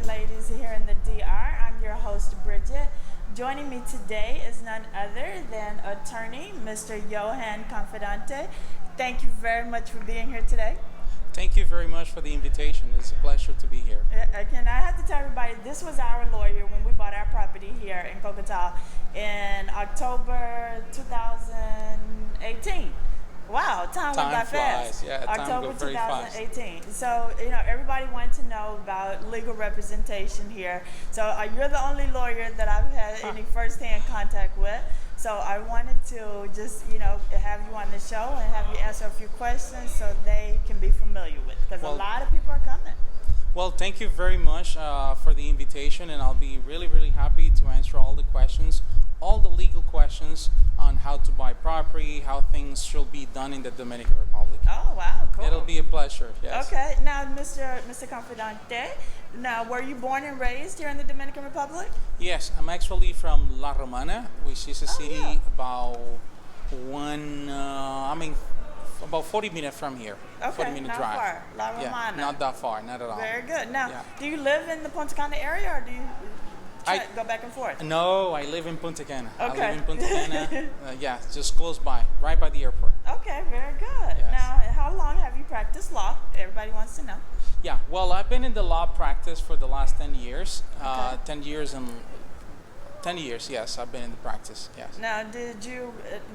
Ladies here in the DR. I'm your host, Bridget. Joining me today is none other than attorney Mr. Johan Confidante. Thank you very much for being here today. Thank you very much for the invitation. It's a pleasure to be here. Again, I have to tell everybody, this was our lawyer when we bought our property here in Cocota in October 2018. Wow, time went by fast. Yeah, time October goes very fast. 2018. So, everybody wanted to know about legal representation here. So, you're the only lawyer that I've had any firsthand contact with. So, I wanted to just, have you on the show and have you answer a few questions so they can be familiar with, because a lot of people are coming. Well, thank you very much for the invitation, and I'll be really, really happy to answer all the questions, all the legal questions on how to buy property, how things should be done in the Dominican Republic. Oh, wow, cool. It'll be a pleasure, yes. Okay, now, Mr. Confidante, now, were you born and raised here in the Dominican Republic? Yes, I'm actually from La Romana, which is a city about about 40 minutes from here. Okay, 40-minute not drive. far. La Romana. Yeah, not that far, not at all. Very good. Now, Yeah. do you live in the Punta Cana area, or do you go back and forth? No, I live in Punta Cana. I Okay. live in Punta Cana. Yeah, just close by, right by the airport. Okay, very good. Yes. Now, how long have you practiced law? Everybody wants to know. Yeah, well, I've been in the law practice for the last 10 years. Okay. 10 years, yes, I've been in the practice, yes. Now,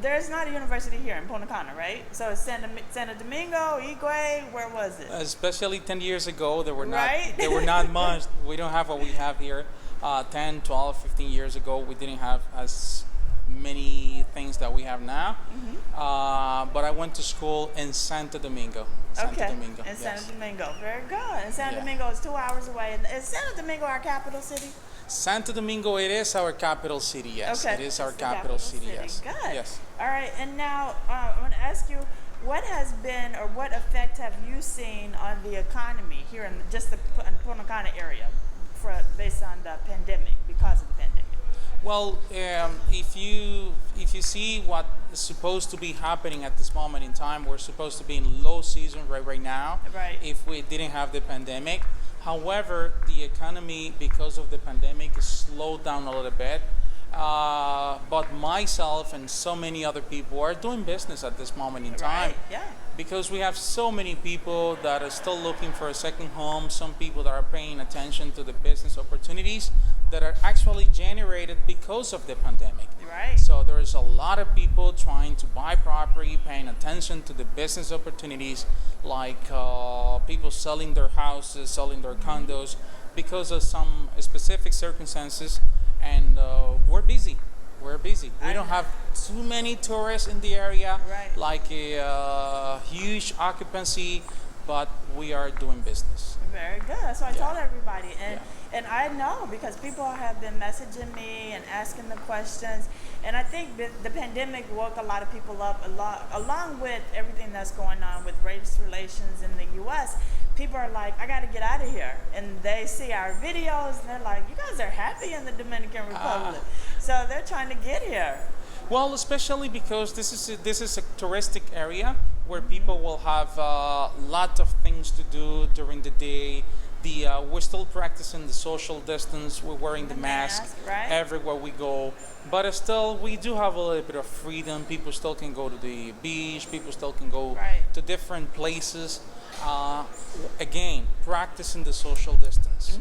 there's not a university here in Punta Cana, right? So it's Santo Domingo, Higüey, where was it? Especially 10 years ago, there were Right? not much. We don't have what we have here. 10, 12, 15 years ago, we didn't have as many things that we have now. Mm-hmm. But I went to school in Santo Domingo. Okay, Domingo, in Santo yes. Domingo. Very good. And Santo Yeah. Domingo is 2 hours away. And is Santo Domingo our capital city? Santo Domingo, it is our capital city, yes. Okay. It is our It's the capital city, yes. Good. Yes. All right, and now I want to ask you, what has been or what effect have you seen on the economy here in just the Punta Cana area based on the pandemic, because of the pandemic? Well, if you see what is supposed to be happening at this moment in time, we're supposed to be in low season right now. Right. If we didn't have the pandemic. However, the economy, because of the pandemic, is slowed down a little bit. But myself and so many other people are doing business at this moment in time. Right. Yeah. Because we have so many people that are still looking for a second home, some people that are paying attention to the business opportunities that are actually generated because of the pandemic. Right. So there is a lot of people trying to buy property, paying attention to the business opportunities, like people selling their houses, selling their condos because of some specific circumstances, and we're busy. We're busy. We don't have too many tourists in the area, Right. like a huge occupancy, but we are doing business. Very good. That's what I told everybody. And I know because people have been messaging me and asking the questions. And I think the pandemic woke a lot of people up along with everything that's going on with race relations in the U.S. People are like, I got to get out of here. And they see our videos and they're like, you guys are happy in the Dominican Republic. So they're trying to get here. Well, especially because this is a touristic area where people will have lots of things to do during the day. We're still practicing the social distance. We're wearing the mask right? everywhere we go. But still, we do have a little bit of freedom. People still can go to the beach. People still can go Right. to different places. Again, practicing the social distance.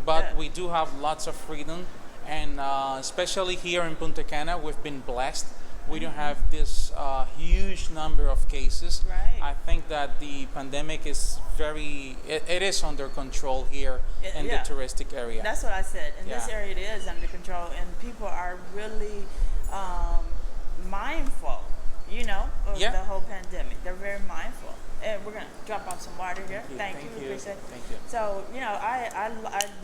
But Yeah. we do have lots of freedom. And especially here in Punta Cana, we've been blessed. We don't have this huge number of cases. Right. I think that the pandemic is it is under control here in Yeah. the touristic area. That's what I said. In this Yeah. area, it is under control, and people are really mindful, of Yeah. the whole pandemic. They're very mindful. And we're going to drop off some water here. Thank you. Appreciate it. Thank you. So, I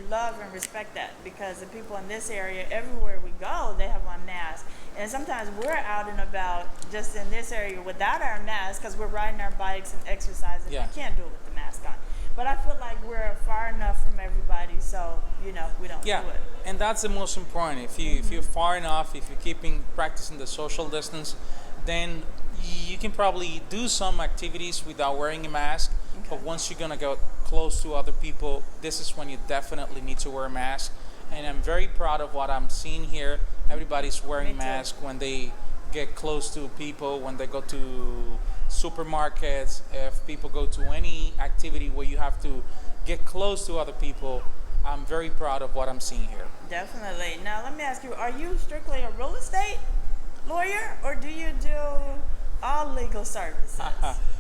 love and respect that because the people in this area, everywhere we go, they have on masks. And sometimes we're out and about just in this area without our masks because we're riding our bikes and exercising. Yeah. We can't do it with the mask on. But I feel like we're far enough from everybody, so, we don't Yeah, do it. and that's the most important. If you're far enough, if you're practicing the social distance, then you can probably do some activities without wearing a mask. But once you're gonna go close to other people, this is when you definitely need to wear a mask. And I'm very proud of what I'm seeing here. Everybody's wearing masks when they get close to people, when they go to supermarkets, if people go to any activity where you have to get close to other people. I'm very proud of what I'm seeing here. Definitely. Now, let me ask you, are you strictly a real estate lawyer, or do you do all legal services?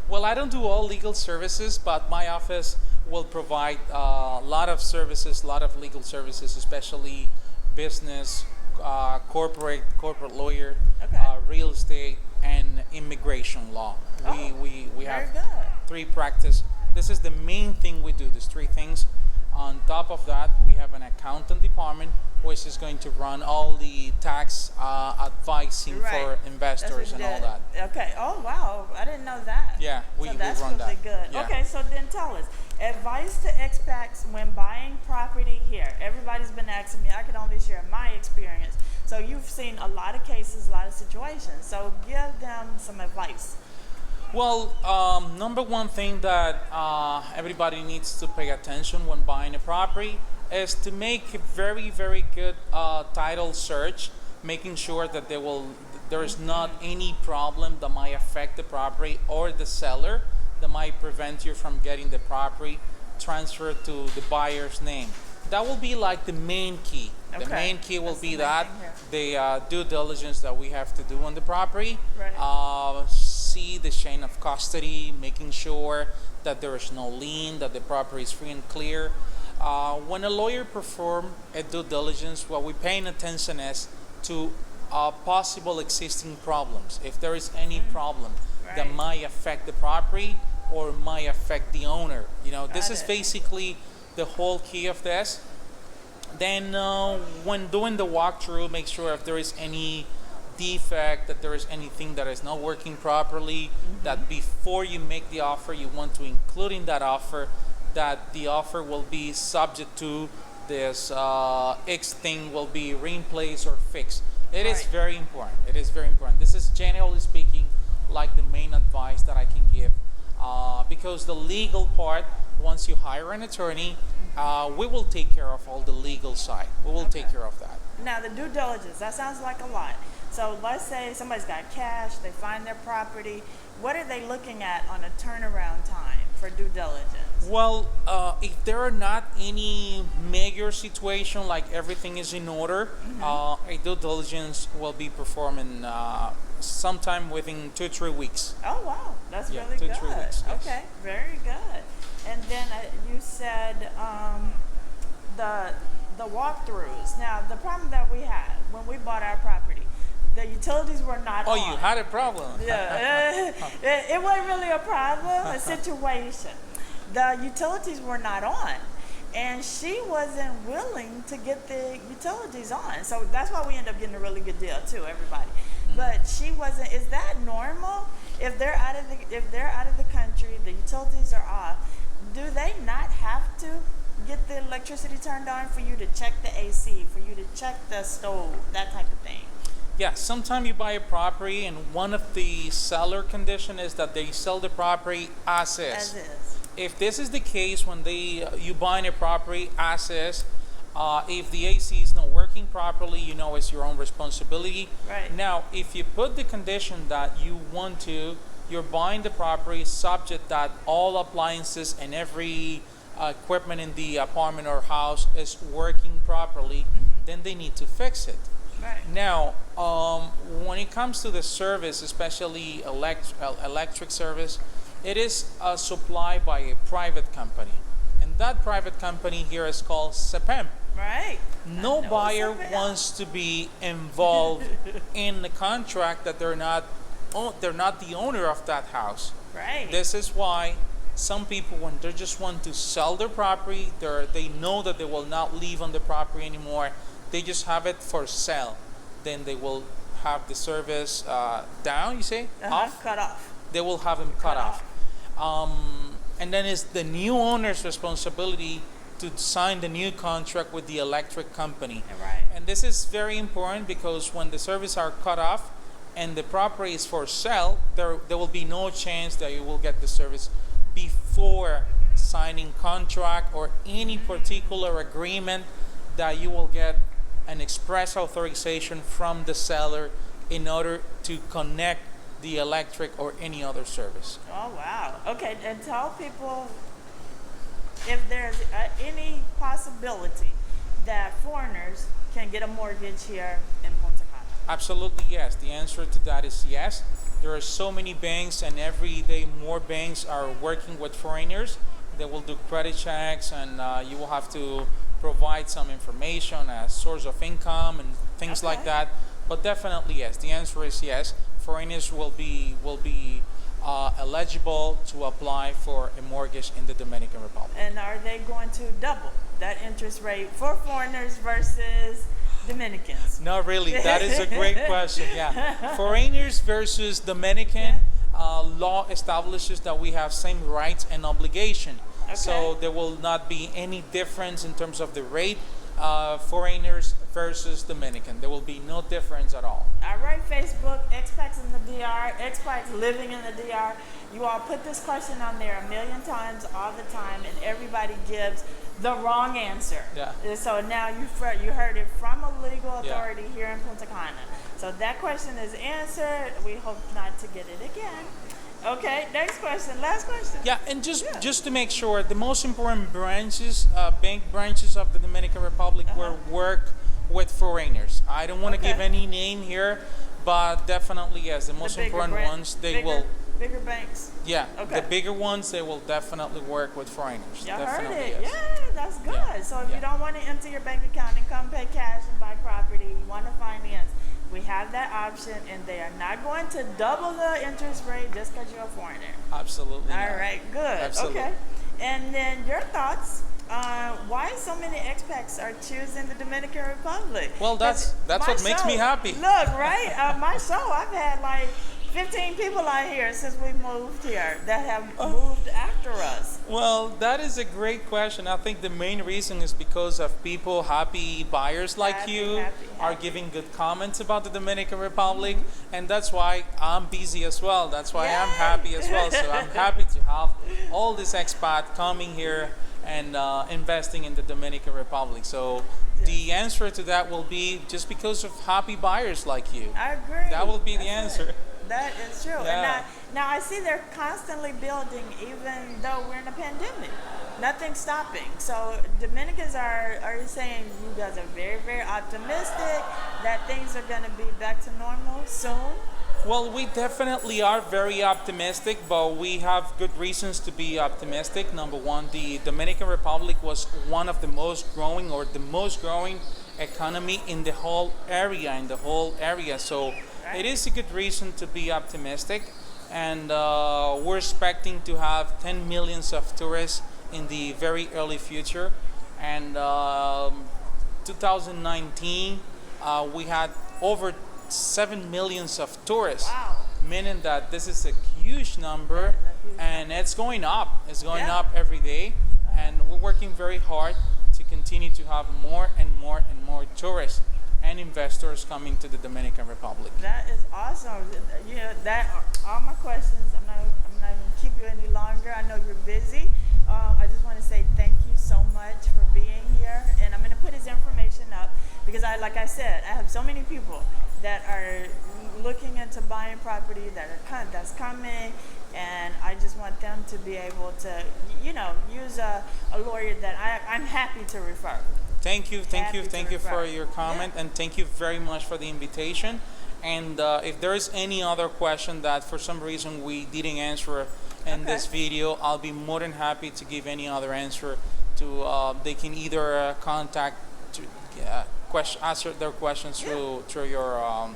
Well, I don't do all legal services, but my office will provide a lot of services, a lot of legal services, especially business, corporate lawyer, real estate, and immigration law. We have good. 3 practice. This is the main thing we do, these 3 things. On top of that, we have an accountant department, which is going to run all the tax advising for investors and all that. Okay. Oh, wow. I didn't know that. Yeah, we so that's run really that. good. Yeah. Okay, so then tell us, advice to expats when buying property here. Everybody's been asking me. I can only share my experience. So you've seen a lot of cases, a lot of situations. So give them some advice. Well, number one thing that everybody needs to pay attention when buying a property is to make a very, very good title search, making sure that there is not any problem that might affect the property or the seller that might prevent you from getting the property transferred to the buyer's name. That will be like the main key. The main key will be that the due diligence that we have to do on the property. Right. See the chain of custody, making sure that there is no lien, that the property is free and clear. When a lawyer performs a due diligence, what we're paying attention is to possible existing problems. If there is any problem that might affect the property or might affect the owner. This is basically the whole key of this. Then when doing the walkthrough, make sure if there is any defect, that there is anything that is not working properly, that before you make the offer, you want to include in that offer that the offer will be subject to this X thing will be replaced or fixed. It is very important. It is very important. This is generally speaking like the main advice that I can give, because the legal part, once you hire an attorney, we will take care of all the legal side. We will take care of that. Now, the due diligence, that sounds like a lot. So let's say somebody's got cash, they find their property. What are they looking at on a turnaround time for due diligence? Well, if there are not any major situation, like everything is in order, a due diligence will be performed in sometime within 2-3 weeks. Oh, wow. That's really 2-3 good. weeks, yes. Okay, very good. And then you said the walkthroughs. Now, the problem that we had when we bought our property, the utilities were not on. Oh, you had a problem. Yeah, it wasn't really a problem, a situation. The utilities were not on, and she wasn't willing to get the utilities on. So that's why we ended up getting a really good deal too, everybody. But she wasn't. Is that normal? If they're out of the country, the utilities are off. Do they not have to get the electricity turned on for you to check the AC, for you to check the stove, that type of thing? Yeah, sometimes you buy a property and one of the seller condition is that they sell the property as is. As is. If this is the case when you buying a property as is, if the AC is not working properly, it's your own responsibility. Right. Now, if you put the condition that you're buying the property subject that all appliances and every equipment in the apartment or house is working properly, then they need to fix it. Right. Now, when it comes to the service, especially electric service, it is supplied by a private company. And that private company here is called SEPEM. Right. No buyer wants to be involved in the contract that they're not the owner of that house. Right. This is why some people, when they just want to sell their property, they know that they will not live on the property anymore. They just have it for sale. Then they will have the service down, you say? Off? Cut off. They will have them cut off. And then it's the new owner's responsibility to sign the new contract with the electric company. Right. And this is very important because when the services are cut off and the property is for sale, there will be no chance that you will get the service before before signing contract or any particular agreement that you will get an express authorization from the seller in order to connect the electric or any other service. Oh, wow. Okay, and tell people if there's any possibility that foreigners can get a mortgage here in Punta Cana. Absolutely, yes. The answer to that is yes. There are so many banks, and every day more banks are working with foreigners. They will do credit checks, and you will have to provide some information as source of income and things like that. But definitely yes. The answer is yes. Foreigners will be eligible to apply for a mortgage in the Dominican Republic. And are they going to double that interest rate for foreigners versus Dominicans? Not really. That is a great question. Yeah. Foreigners versus Dominican, law establishes that we have same rights and obligation. Okay. So there will not be any difference in terms of the rate. Foreigners versus Dominican. There will be no difference at all. All right, Facebook, expats in the DR, expats living in the DR. You all put this question on there a million times all the time, and everybody gives the wrong answer. Yeah. And so now you heard it from a legal authority here in Punta Cana. So that question is answered. We hope not to get it again. Okay, next question, last question. Yeah, and just to make sure, the most important branches, bank branches of the Dominican Republic will work with foreigners. I don't want to give any name here, but definitely yes, the most important ones, they will. Bigger banks. Yeah, the bigger ones, they will definitely work with foreigners. Y'all Definitely, heard it. yes. Yeah, that's good. Yeah. So if you don't want to empty your bank account and come pay cash and buy property, you want to finance, we have that option, and they are not going to double the interest rate just because you're a foreigner. Absolutely. All right, good. Absolutely. Okay. And then your thoughts on why so many expats are choosing the Dominican Republic? Well, that's what makes me happy. Look, right? My show, I've had like 15 people out here since we moved here that have moved after us. Well, that is a great question. I think the main reason is because of people, happy buyers like you, are giving good comments about the Dominican Republic, and that's why I'm busy as well. That's why I'm happy as well. So I'm happy to have all this expat coming here and investing in the Dominican Republic. So the answer to that will be just because of happy buyers like you. I agree. That will be the answer. That is true. Yeah. And now I see they're constantly building, even though we're in a pandemic. Nothing's stopping. So Dominicans are saying you guys are very, very optimistic that things are going to be back to normal soon. Well, we definitely are very optimistic, but we have good reasons to be optimistic. Number one, the Dominican Republic was one of the most growing economy in the whole area. So it is a good reason to be optimistic. And we're expecting to have 10 millions of tourists in the very early future. And 2019, we had over 7 millions of tourists, meaning that this is a huge number, and it's going up. It's going up every day, and we're working very hard to continue to have more and more and more tourists and investors coming to the Dominican Republic. That is awesome. You know, that all my questions. I'm not going to keep you any longer. I know you're busy. I just want to say thank you so much for being here, and I'm going to put his information up because like I said, I have so many people that are looking into buying property that's coming, and I just want them to be able to, use a lawyer that I'm happy to refer. Thank you for your comment, and thank you very much for the invitation. And if there is any other question that for some reason we didn't answer in this video, I'll be more than happy to give any other answer. They can either contact answer their questions through your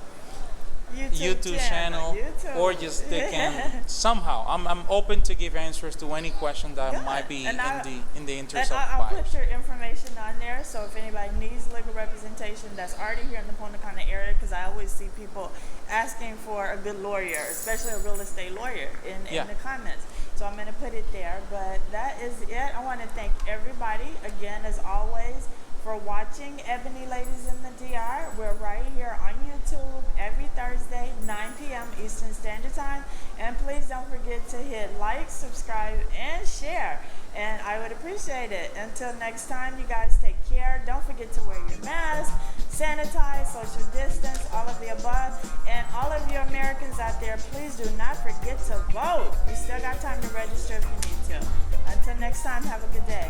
YouTube channel, or just they can somehow. I'm open to give answers to any question that might be in the interest of I'll buyers. put your information on there, so if anybody needs legal representation that's already here in the Punta Cana area, because I always see people asking for a good lawyer, especially a real estate lawyer in the comments. So I'm going to put it there. But that is it. I want to thank everybody again, as always, for watching Ebony Ladies in the DR. We're right here on YouTube every Thursday, 9 p.m. Eastern Standard Time. And please don't forget to hit like, subscribe, and share. And I would appreciate it. Until next time, you guys take care. Don't forget to wear your mask, sanitize, social distance, all of the above. And all of you Americans out there, please do not forget to vote. You still got time to register if you need to. Until next time, have a good day.